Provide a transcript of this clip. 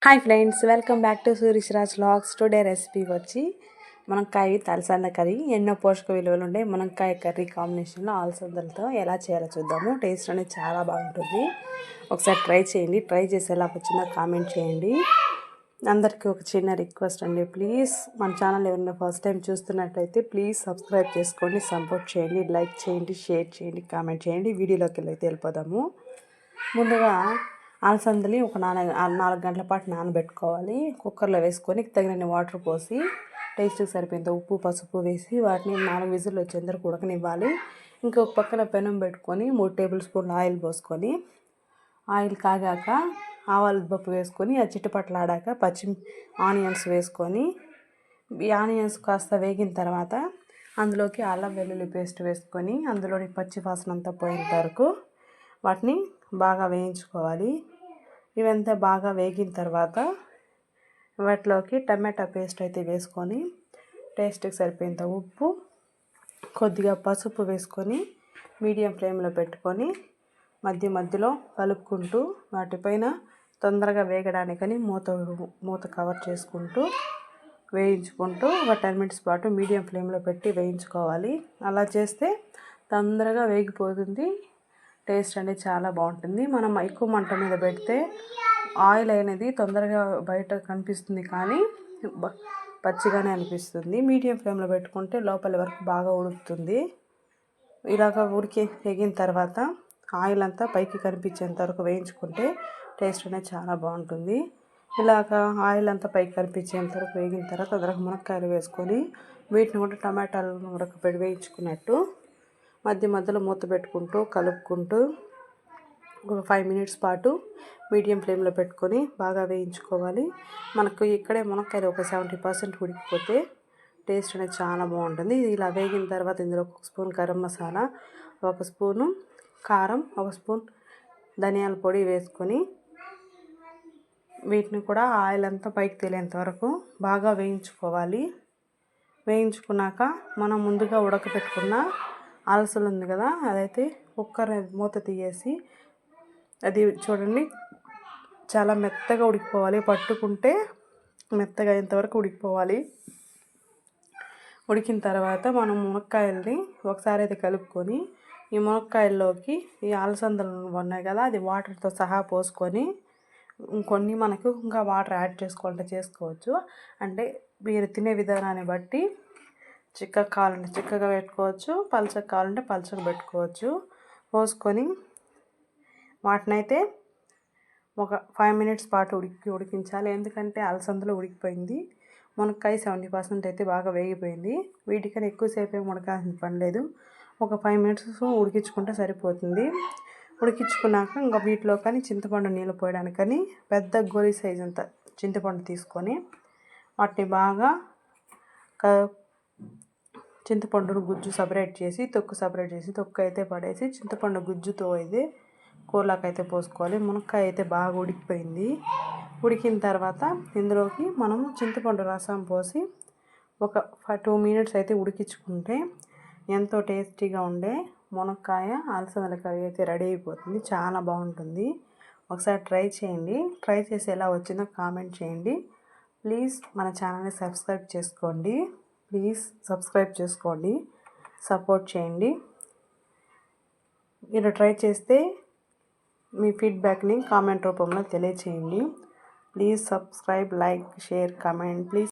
Hi friends, welcome back to Surishraj vlogs. Today recipe వచ్చి మునక్కాయ తలసంద curry. ఎన్నో పోషక విలువలు ఉండే మునక్కాయ కర్రీ కాంబినేషన్లో అలసందలతో ఎలా చేయాలో చూద్దాము. టేస్ట్ అనేది చాలా బాగుంటుంది. ఒకసారి ట్రై చేయండి. ట్రై చేసి ఎలా వచ్చిందో కామెంట్ చేయండి. అందరికీ ఒక చిన్న రిక్వెస్ట్ అండి, ప్లీజ్ మన ఛానల్ ఎవరైనా ఫస్ట్ టైం చూస్తున్నట్లయితే ప్లీజ్ సబ్స్క్రైబ్ చేసుకోండి, సపోర్ట్ చేయండి, లైక్ చేయండి, షేర్ చేయండి, కామెంట్ చేయండి. వీడియోలోకి వెళ్ళిపోదాము. ముందుగా అలసందలు ఒక 4 గంటల పాటు నానబెట్టుకోవాలి. కుక్కర్లో వేసుకొని తగినన్ని వాటర్ పోసి టేస్ట్కి సరిపోయేంత ఉప్పు పసుపు వేసి వాటిని 4 విజిల్లు వచ్చేంతవరకు ఉడకనివ్వాలి. ఇంకొక పక్కన పెనం పెట్టుకొని 3 టేబుల్ స్పూన్లు ఆయిల్ పోసుకొని ఆయిల్ కాగాక ఆవాల పప్పు వేసుకొని అది చిట్టుపట్లాడాక ఆనియన్స్ వేసుకొని ఈ ఆనియన్స్ కాస్త వేగిన తర్వాత అందులోకి అల్లం వెల్లుల్లి పేస్ట్ వేసుకొని అందులోని పచ్చి వాసన అంతా పోయేంత వరకు వాటిని బాగా వేయించుకోవాలి. ఇవంతా బాగా వేగిన తర్వాత వాటిలోకి టమాటా పేస్ట్ అయితే వేసుకొని టేస్ట్కి సరిపోయేంత ఉప్పు కొద్దిగా పసుపు వేసుకొని మీడియం ఫ్లేమ్లో పెట్టుకొని మధ్యలో కలుపుకుంటూ వాటిపైన తొందరగా వేగడానికని మూత కవర్ చేసుకుంటూ వేయించుకుంటూ ఒక 10 మినిట్స్ పాటు మీడియం ఫ్లేమ్లో పెట్టి వేయించుకోవాలి. అలా చేస్తే తొందరగా వేగిపోతుంది. టేస్ట్ అనేది చాలా బాగుంటుంది. మనం ఎక్కువ మంట మీద పెడితే ఆయిల్ అనేది తొందరగా బయట కనిపిస్తుంది, కానీ పచ్చిగానే అనిపిస్తుంది. మీడియం ఫ్లేమ్లో పెట్టుకుంటే లోపల వరకు బాగా ఉడుకుతుంది. ఇలాగ వేగిన తర్వాత ఆయిల్ అంతా పైకి కనిపించేంత వరకు వేయించుకుంటే టేస్ట్ అనేది చాలా బాగుంటుంది. ఇలాగ ఆయిల్ అంతా పైకి కనిపించేంత వరకు వేగిన తర్వాత అందులో మునక్కాయలు వేసుకొని వీటిని కూడా టమాటాలను ఉడకపెట్టి వేయించుకున్నట్టు మధ్యలో మూత పెట్టుకుంటూ కలుపుకుంటూ ఒక 5 మినిట్స్ పాటు మీడియం ఫ్లేమ్లో పెట్టుకొని బాగా వేయించుకోవాలి. మనకు ఇక్కడే మునక్కాయలు ఒక 70% ఉడికిపోతే టేస్ట్ అనేది చాలా బాగుంటుంది. ఇలా వేగిన తర్వాత ఇందులో 1 స్పూన్ గరం మసాలా, 1 స్పూను కారం, 1 స్పూన్ ధనియాల పొడి వేసుకొని వీటిని కూడా ఆయిల్ అంతా పైకి తేలేంత వరకు బాగా వేయించుకోవాలి. వేయించుకున్నాక మనం ముందుగా ఉడకపెట్టుకున్న అలసలు ఉంది కదా, అదైతే కుక్కర్ మూత తీసేసి అది చూడండి చాలా మెత్తగా ఉడికిపోవాలి. పట్టుకుంటే మెత్తగా అయ్యేంతవరకు ఉడికిపోవాలి. ఉడికిన తర్వాత మనం మునక్కాయల్ని ఒకసారి అయితే కలుపుకొని ఈ మునక్కాయల్లోకి ఈ అలసందలు ఉన్నాయి కదా, అది వాటర్తో సహా పోసుకొని ఇంకొన్ని మనకు ఇంకా వాటర్ యాడ్ చేసుకోవచ్చు. అంటే మీరు తినే విధానాన్ని బట్టి చిక్కగా కావాలంటే చిక్కగా పెట్టుకోవచ్చు, పలచగా కావాలంటే పలచగా పెట్టుకోవచ్చు. పోసుకొని వాటినైతే ఒక 5 మినిట్స్ పాటు ఉడికించాలి. ఎందుకంటే అలసందలో ఉడికిపోయింది, మునక్కాయ 70% అయితే బాగా వేగిపోయింది. వీటికన్నా ఎక్కువసేపు ఏమి ఉడకాల్సిన పని లేదు. ఒక 5 మినిట్స్ ఉడికించుకుంటే సరిపోతుంది. ఉడికించుకున్నాక ఇంకా వీటిలో కానీ చింతపండు నీళ్ళు పోయడానికని పెద్ద గోలీ సైజ్ అంత చింతపండు తీసుకొని వాటిని బాగా చింతపండును గుజ్జు సపరేట్ చేసి తొక్కు అయితే పడేసి చింతపండు గుజ్జుతో అయితే కూరలోకి అయితే పోసుకోవాలి. మునక్కాయ అయితే బాగా ఉడికిపోయింది. ఉడికిన తర్వాత ఇందులోకి మనం చింతపండు రసం పోసి ఒక 2 మినిట్స్ అయితే ఉడికించుకుంటే ఎంతో టేస్టీగా ఉండే మునక్కాయ అలసందల కర్రీ అయితే రెడీ అయిపోతుంది. చాలా బాగుంటుంది. ఒకసారి ట్రై చేయండి. ట్రై చేసి ఎలా వచ్చిందో కామెంట్ చేయండి. ప్లీజ్ మన ఛానల్ని సబ్స్క్రైబ్ చేసుకోండి, సపోర్ట్ చేయండి. మీరు ట్రై చేస్తే మీ ఫీడ్బ్యాక్ని కామెంట్ రూపంలో తెలియచేయండి. Please subscribe, like, share, comment please.